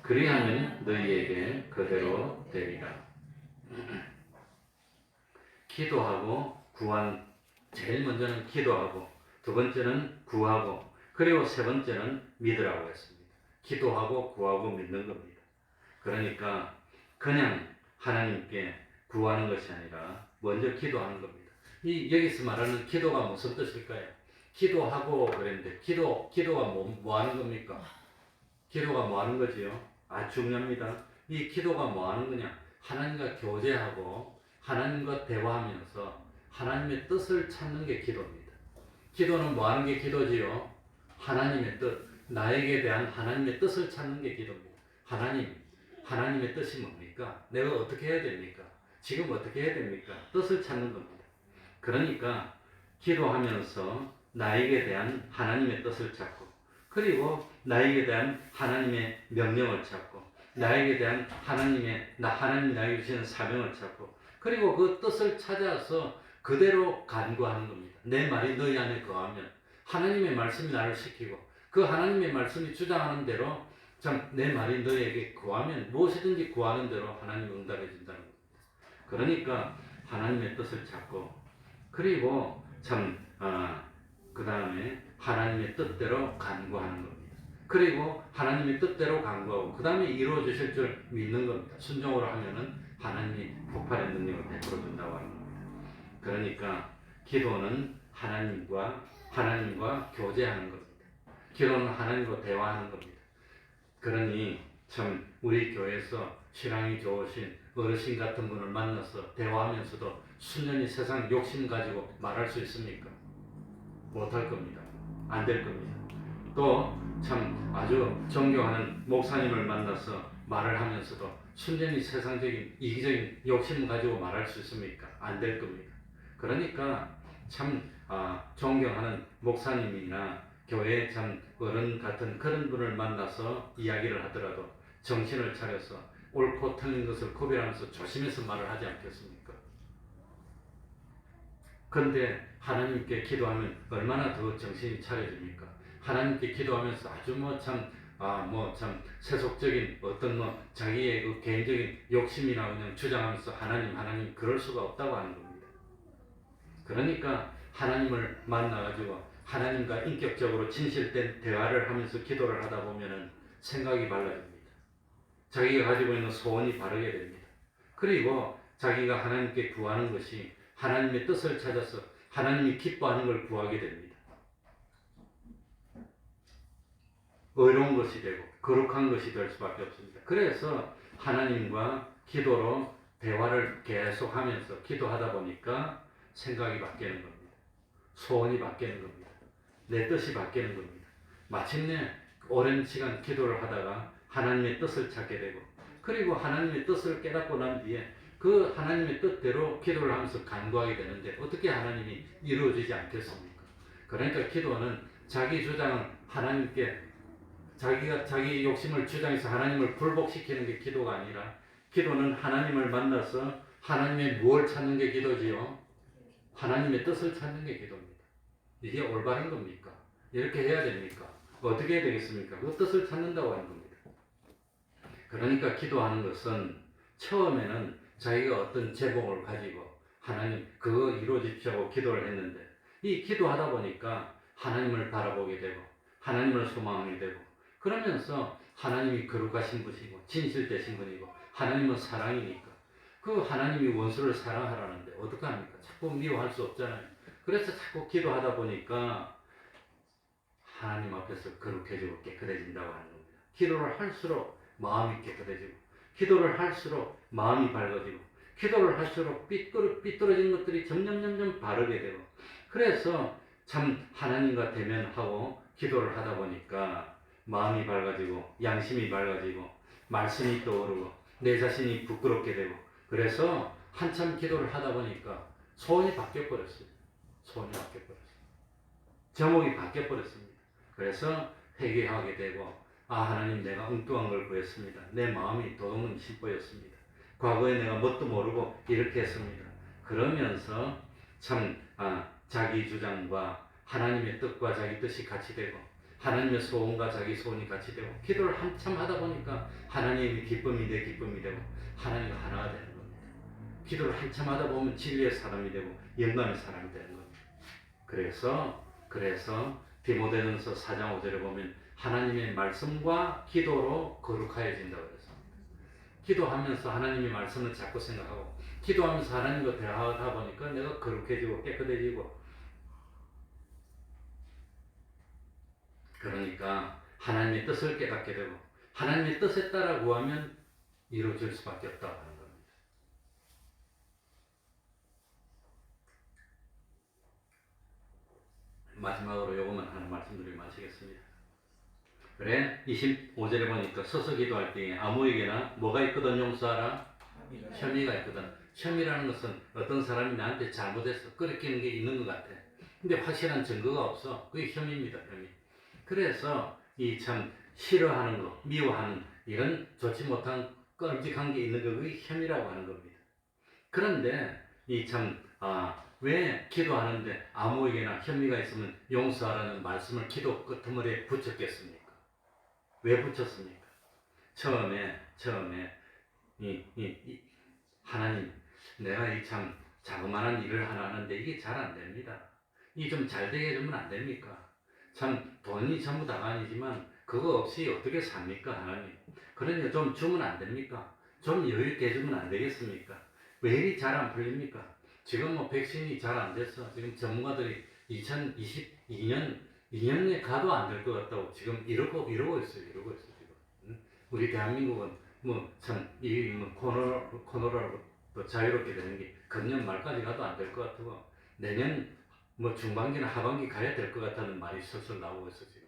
그리하면 너희에게 그대로 되리라. 기도하고 제일 먼저는 기도하고, 두 번째는 구하고, 그리고 세 번째는 믿으라고 했습니다. 기도하고 구하고 믿는 겁니다. 그러니까 그냥 하나님께 구하는 것이 아니라 먼저 기도하는 겁니다. 여기서 말하는 기도가 무슨 뜻일까요? 기도하고 그랬는데 기도가 뭐 하는 겁니까? 기도가 뭐 하는 거지요? 아주 중요합니다. 이 기도가 뭐 하는 거냐? 하나님과 교제하고 하나님과 대화하면서 하나님의 뜻을 찾는 게 기도입니다. 기도는 뭐 하는 게 기도지요? 하나님의 뜻, 나에게 대한 하나님의 뜻을 찾는 게 기도입니다. 하나님의 뜻이 뭡니까? 내가 어떻게 해야 됩니까? 지금 어떻게 해야 됩니까? 뜻을 찾는 겁니다. 그러니까 기도하면서 나에게 대한 하나님의 뜻을 찾고, 그리고 나에게 대한 하나님의 명령을 찾고, 나에게 대한 하나님이 나에게 주시는 사명을 찾고, 그리고 그 뜻을 찾아서 그대로 간구하는 겁니다. 내 말이 너희 안에 거하면, 하나님의 말씀이 나를 시키고 그 하나님의 말씀이 주장하는 대로 내 말이 너희에게 구하면 무엇이든지 구하는 대로 하나님 응답해 준다는 겁니다. 그러니까 하나님의 뜻을 찾고, 그리고 그 다음에 하나님의 뜻대로 간구하는 겁니다. 그리고 하나님의 뜻대로 간구하고 그 다음에 이루어 주실 줄 믿는 겁니다. 순종으로 하면은 하나님이 폭발의 능력을 베풀어 준다고 하는 겁니다. 그러니까 기도는 하나님과 교제하는 겁니다. 기도는 하나님과 대화하는 겁니다. 그러니 참 우리 교회에서 신앙이 좋으신 어르신 같은 분을 만나서 대화하면서도 수년이 세상 욕심 가지고 말할 수 있습니까? 못할 겁니다. 안 될 겁니다. 또 참 아주 존경하는 목사님을 만나서 말을 하면서도 순전히 세상적인 이기적인 욕심 가지고 말할 수 있습니까? 안 될 겁니다. 그러니까 참 존경하는 목사님이나 교회의 참 어른 같은 그런 분을 만나서 이야기를 하더라도 정신을 차려서 옳고 틀린 것을 구별하면서 조심해서 말을 하지 않겠습니까? 그런데 하나님께 기도하면 얼마나 더 정신이 차려집니까? 하나님께 기도하면서 아주 참 세속적인 어떤 자기의 그 개인적인 욕심이나 그냥 주장하면서 하나님 그럴 수가 없다고 하는 겁니다. 그러니까 하나님을 만나가지고 하나님과 인격적으로 진실된 대화를 하면서 기도를 하다 보면은 생각이 달라집니다. 자기가 가지고 있는 소원이 바르게 됩니다. 그리고 자기가 하나님께 구하는 것이 하나님의 뜻을 찾아서 하나님이 기뻐하는 걸 구하게 됩니다. 의로운 것이 되고 거룩한 것이 될 수밖에 없습니다. 그래서 하나님과 기도로 대화를 계속하면서 기도하다 보니까 생각이 바뀌는 겁니다. 소원이 바뀌는 겁니다. 내 뜻이 바뀌는 겁니다. 마침내 오랜 시간 기도를 하다가 하나님의 뜻을 찾게 되고, 그리고 하나님의 뜻을 깨닫고 난 뒤에 그 하나님의 뜻대로 기도를 하면서 간구하게 되는데 어떻게 하나님이 이루어지지 않겠습니까? 그러니까 기도는 자기 주장을 하나님께, 자기 욕심을 주장해서 하나님을 불복시키는 게 기도가 아니라, 기도는 하나님을 만나서 하나님의 무엇을 찾는 게 기도지요? 하나님의 뜻을 찾는 게 기도입니다. 이게 올바른 겁니까? 이렇게 해야 됩니까? 어떻게 해야 되겠습니까? 그 뜻을 찾는다고 하는 겁니다. 그러니까 기도하는 것은 처음에는 자기가 어떤 제목을 가지고 하나님 그거 이루어집시오 하고 기도를 했는데, 이 기도하다 보니까 하나님을 바라보게 되고 하나님을 소망하게 되고, 그러면서 하나님이 거룩하신 분이고 진실되신 분이고 하나님은 사랑이니까 그 하나님이 원수를 사랑하라는데 어떡합니까? 자꾸 미워할 수 없잖아요. 그래서 자꾸 기도하다 보니까 하나님 앞에서 거룩해지고 깨끗해진다고 하는 겁니다. 기도를 할수록 마음이 깨끗해지고 기도를 할수록 마음이 밝아지고 기도를 할수록 삐뚤어진 것들이 점점 바르게 되고 그래서 참 하나님과 대면하고 기도를 하다 보니까 마음이 밝아지고 양심이 밝아지고 말씀이 떠오르고 내 자신이 부끄럽게 되고 그래서 한참 기도를 하다 보니까 소원이 바뀌어버렸어요. 소원이 바뀌어버렸어요. 제목이 바뀌어버렸습니다. 그래서 회개하게 되고 하나님 내가 엉뚱한 걸 구했습니다. 내 마음이 도둑놈 심보였습니다. 과거에 내가 뭣도 모르고 이렇게 했습니다. 그러면서 참 자기 주장과 하나님의 뜻과 자기 뜻이 같이 되고 하나님의 소원과 자기 소원이 같이 되고 기도를 한참 하다 보니까 하나님의 기쁨이 내 기쁨이 되고 하나님과 하나가 되는 겁니다. 기도를 한참 하다 보면 진리의 사람이 되고 영감의 사람이 되는 겁니다. 그래서 디모데전서 4장 5절에 보면 하나님의 말씀과 기도로 거룩하여진다고 그랬습니다. 기도하면서 하나님의 말씀을 자꾸 생각하고 기도하면서 하나님과 대화하다 보니까 내가 거룩해지고 깨끗해지고 그러니까 하나님의 뜻을 깨닫게 되고 하나님의 뜻에 따라 구하면 이루어질 수밖에 없다고 하는 겁니다. 마지막으로 요것만 하나 말씀드리고 마치겠습니다. 그래 25절에 보니까 서서 기도할 때에 아무에게나 뭐가 있거든 용서하라? 혐의가 있거든. 혐의라는 것은 어떤 사람이 나한테 잘못해서 끄리끼는 게 있는 것 같아. 근데 확실한 증거가 없어. 그게 혐의입니다. 혐의. 그래서 이 참 싫어하는 거, 미워하는 이런 좋지 못한 끔찍한 게 있는 거 그게 혐의라고 하는 겁니다. 그런데 이 참 왜 기도하는데 아무에게나 혐의가 있으면 용서하라는 말씀을 기도 끄트머리에 붙였겠습니까? 왜 붙였습니까? 처음에 하나님 내가 이 참 자그마한 일을 하나 하는데 이게 잘 안 됩니다. 이 좀 잘 되게 해주면 안 됩니까? 참 돈이 전부 다가 아니지만 그거 없이 어떻게 삽니까 하나님? 그러니까 좀 주면 안 됩니까? 좀 여유 있게 해주면 안 되겠습니까? 왜 이리 잘 안 풀립니까? 지금 뭐 백신이 잘 안 돼서 지금 전문가들이 2022년에 가도 안 될 것 같다고 지금 이러고 있어요. 지금. 우리 대한민국은 코로나로 자유롭게 되는 게 금년 말까지 가도 안 될 것 같고 내년 중반기나 하반기 가야 될 것 같다는 말이 슬슬 나오고 있어 지금.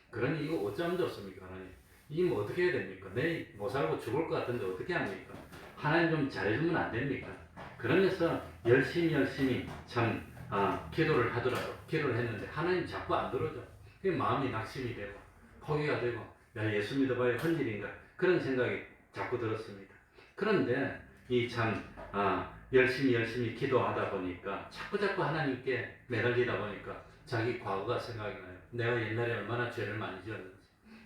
그러니 이거 어쩌면 좋습니까 하나님? 이게 어떻게 해야 됩니까? 내일 못 살고 죽을 것 같은데 어떻게 합니까? 하나님 좀 잘해주면 안 됩니까? 그러면서 열심히 참 기도를 하더라도 기도를 했는데 하나님 자꾸 안 들어줘. 그 마음이 낙심이 되고 포기가 되고 야 예수 믿어봐야 헌일인가 그런 생각이 자꾸 들었습니다. 그런데 이 참 열심히 기도하다 보니까 자꾸 하나님께 매달리다 보니까 자기 과거가 생각이 나요. 내가 옛날에 얼마나 죄를 많이 지었는지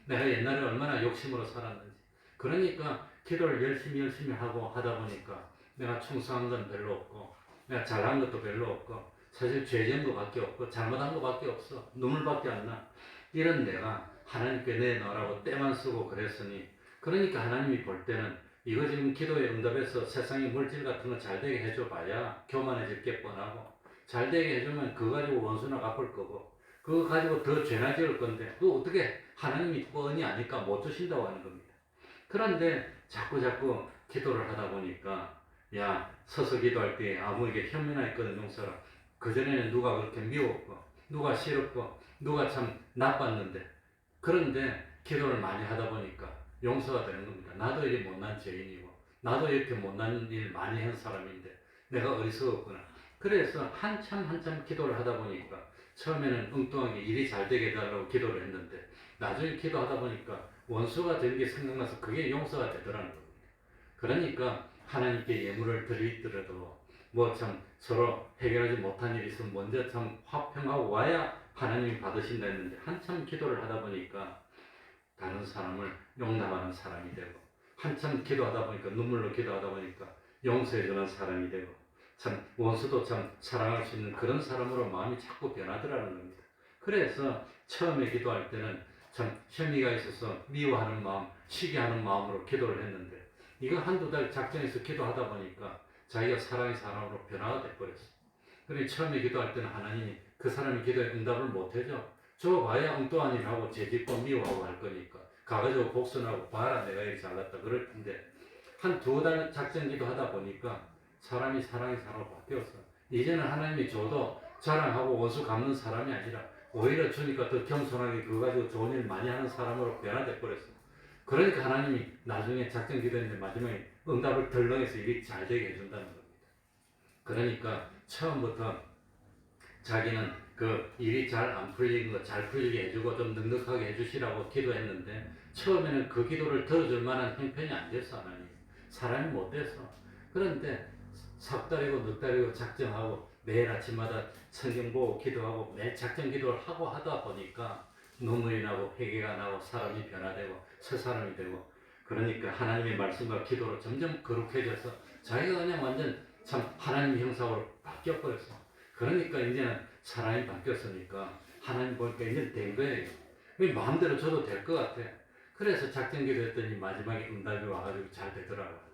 내가 옛날에 얼마나 욕심으로 살았는지 그러니까 기도를 열심히 하고 하다 보니까 내가 충성한 건 별로 없고 내가 잘한 것도 별로 없고 사실 죄 지은 것밖에 없고 잘못한 것밖에 없어. 눈물밖에 안 나. 이런 내가 하나님께 내놓으라고 때만 쓰고 그랬으니 그러니까 하나님이 볼 때는 이거 지금 기도에 응답해서 세상의 물질 같은 거 잘 되게 해줘 봐야 교만해질 게 뻔하고 잘 되게 해주면 그거 가지고 원수나 갚을 거고 그거 가지고 더 죄나 지을 건데 그거 어떻게 하나님이 뻔히 아니까 못 주신다고 하는 겁니다. 그런데 자꾸 기도를 하다 보니까 야 서서 기도할 때 아무에게 혐의나 있거든 용서라. 그전에는 누가 그렇게 미웠고 누가 싫었고 누가 참 나빴는데 그런데 기도를 많이 하다 보니까 용서가 되는 겁니다. 나도 이렇게 못난 죄인이고 나도 이렇게 못난 일 많이 한 사람인데 내가 어리석었구나. 그래서 한참 기도를 하다 보니까 처음에는 엉뚱하게 일이 잘 되게 해달라고 기도를 했는데 나중에 기도하다 보니까 원수가 된 게 생각나서 그게 용서가 되더라는 겁니다. 그러니까 하나님께 예물을 드리더라도 서로 해결하지 못한 일이 있으면 먼저 참 화평하고 와야 하나님이 받으신다 했는데 한참 기도를 하다 보니까 다른 사람을 용납하는 사람이 되고 한참 기도하다 보니까 눈물로 기도하다 보니까 용서해주는 사람이 되고 참 원수도 참 사랑할 수 있는 그런 사람으로 마음이 자꾸 변하더라는 겁니다. 그래서 처음에 기도할 때는 참 혐의가 있어서 미워하는 마음, 시기하는 마음으로 기도를 했는데 이거 한두 달 작정해서 기도하다 보니까 자기가 사랑의 사람으로 변화가 돼버렸어. 그러니 처음에 기도할 때는 하나님이 그 사람이 기도에 응답을 못해줘. 줘봐야 엉뚱한 일 하고 죄짓고 미워하고 할 거니까 가가지고 복선하고 봐라 내가 이렇게 잘났다 그럴 텐데 한 두 달 작정 기도하다 보니까 사람이 사랑의 사람으로 바뀌었어. 이제는 하나님이 줘도 자랑하고 원수 갚는 사람이 아니라 오히려 주니까 더 겸손하게 그거 가지고 좋은 일 많이 하는 사람으로 변화돼 버렸어. 그러니까 하나님이 나중에 작정 기도했는데 마지막에 응답을 덜렁해서 일이 잘 되게 해준다는 겁니다. 그러니까 처음부터 자기는 그 일이 잘 안 풀리는 거 잘 풀리게 해주고 좀 넉넉하게 해주시라고 기도했는데 처음에는 그 기도를 들어줄 만한 형편이 안 됐어. 하나님 사람이 못 됐어. 그런데 석 달이고 넉 달이고 작정하고 매일 아침마다 성경 보고 기도하고 매일 작정 기도를 하고 하다 보니까 눈물이 나고 회개가 나고 사람이 변화되고 새 사람이 되고 그러니까 하나님의 말씀과 기도로 점점 거룩해져서 자기가 그냥 완전 참 하나님 형상으로 바뀌어버렸어. 그러니까 이제는 사람이 바뀌었으니까 하나님 보니까 이제 된 거예요. 마음대로 줘도 될 것 같아. 그래서 작정기도 했더니 마지막에 응답이 와가지고 잘 되더라고요.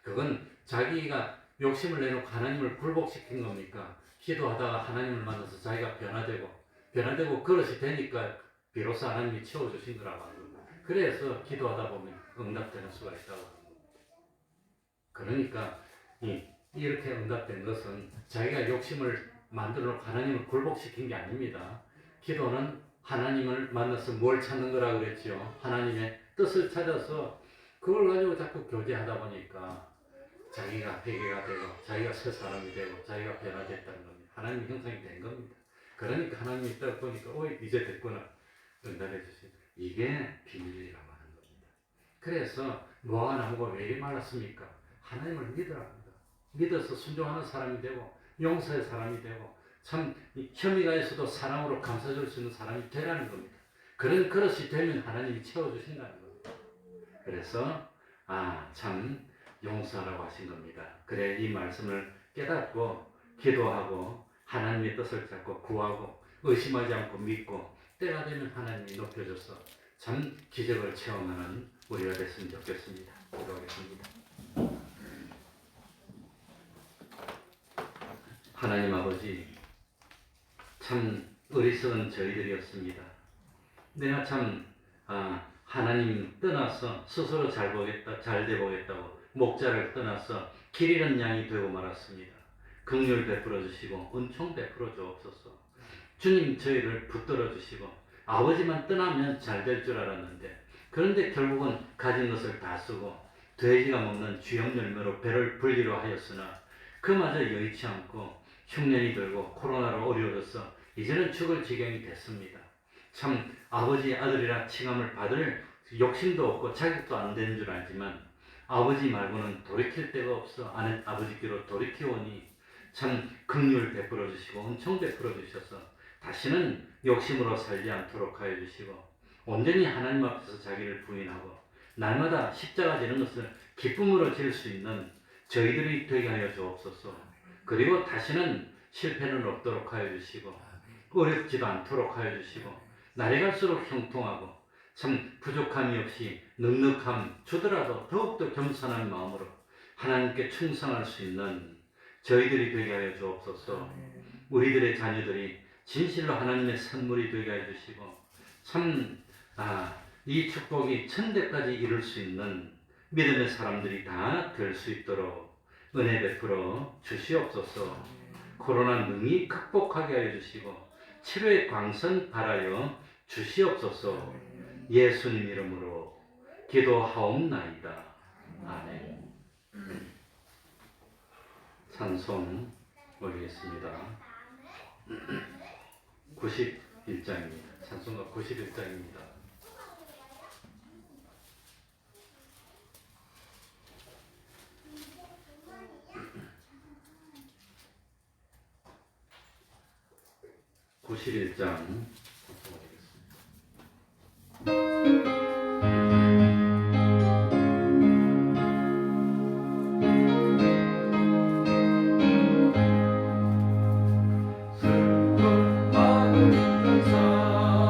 그건 자기가 욕심을 내놓고 하나님을 굴복시킨 겁니까? 기도하다가 하나님을 만나서 자기가 변화되고 그릇이 되니까 비로소 하나님이 채워주신 거라고 하는 겁니다. 그래서 기도하다 보면 응답되는 수가 있다고 하는 겁니다. 그러니까 이렇게 응답된 것은 자기가 욕심을 만들어 놓고 하나님을 굴복시킨 게 아닙니다. 기도는 하나님을 만나서 뭘 찾는 거라 그랬죠. 하나님의 뜻을 찾아서 그걸 가지고 자꾸 교제하다 보니까 자기가 회개가 되고 자기가 새 사람이 되고 자기가 변화됐다는 겁니다. 하나님 형상이 된 겁니다. 그러니까 하나님이 딱 보니까 이제 됐구나 응답해 주신 이게 비밀이라고 하는 겁니다. 그래서 노아가 나무가 왜 이리 말랐습니까? 하나님을 믿으랍니다. 믿어서 순종하는 사람이 되고 용서의 사람이 되고 참 혐의가 있어도 사랑으로 감싸줄 수 있는 사람이 되라는 겁니다. 그런 그릇이 되면 하나님이 채워주신다는 겁니다. 그래서 참 용서하라고 하신 겁니다. 그래 이 말씀을 깨닫고 기도하고 하나님의 뜻을 잡고 구하고 의심하지 않고 믿고 때가 되면 하나님이 높여줘서 참 기적을 체험하는 우리가 됐으면 좋겠습니다. 기도하겠습니다. 하나님 아버지 참 어리석은 저희들이었습니다. 내가 참 하나님 떠나서 스스로 잘 돼 보겠다고 목자를 떠나서 길 잃은 양이 되고 말았습니다. 긍휼 베풀어 주시고 은총 베풀어 주옵소서. 주님 저희를 붙들어 주시고 아버지만 떠나면 잘 될 줄 알았는데 그런데 결국은 가진 것을 다 쓰고 돼지가 먹는 쥐형 열매로 배를 불리려 하였으나 그마저 여의치 않고 흉년이 들고 코로나로 어려워져서 이제는 죽을 지경이 됐습니다. 참 아버지의 아들이라 칭함을 받을 욕심도 없고 자격도 안 되는 줄 알지만 아버지 말고는 돌이킬 데가 없어 아버지께로 돌이키오니 참 긍휼 베풀어 주시고 은총 베풀어 주셔서 다시는 욕심으로 살지 않도록 하여 주시고 온전히 하나님 앞에서 자기를 부인하고 날마다 십자가 지는 것을 기쁨으로 질 수 있는 저희들이 되게 하여 주옵소서. 그리고 다시는 실패는 없도록 하여 주시고 어렵지도 않도록 하여 주시고 날이 갈수록 형통하고 참 부족함이 없이 넉넉함 주더라도 더욱더 겸손한 마음으로 하나님께 충성할 수 있는 저희들이 되게 하여 주옵소서. 우리들의 자녀들이 진실로 하나님의 선물이 되게 하여 주시고 참 이 축복이 천대까지 이룰 수 있는 믿음의 사람들이 다 될 수 있도록 은혜 베풀어 주시옵소서. 코로나 능히 극복하게 하여 주시고 치료의 광선 발하여 주시옵소서. 예수님 이름으로 기도하옵나이다. 아멘. 찬송 올리겠습니다. 91장입니다. 찬송가 91장입니다. 슬픈 마음 있는 사람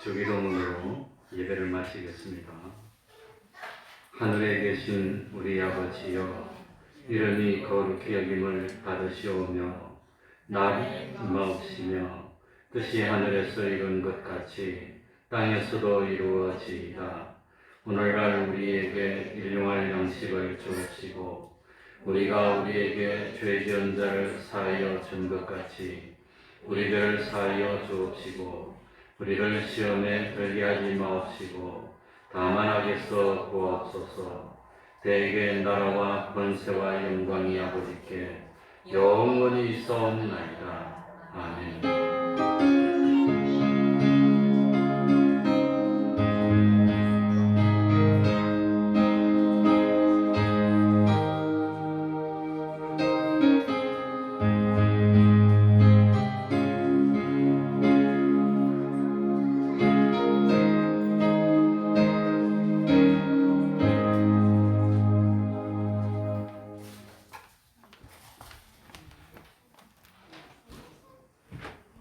주기도문으로 예배를 마치겠습니다. 하늘에 계신 우리 아버지여, 이름이 거룩히 여김을 받으시오며 날이 임하옵시며 뜻이 하늘에서 이룬 것 같이 땅에서도 이루어지이다. 오늘날 우리에게 일용할 양식을 주옵시고 우리가 우리에게 죄 지은 자를 사하여 준 것 같이 우리를 사하여 주옵시고 우리를 시험에 들게 하지 마옵시고 다만 악에서 구하옵소서. 대개 나라와 권세와 영광이 아버지께 영원히 있사옵나이다. 아멘.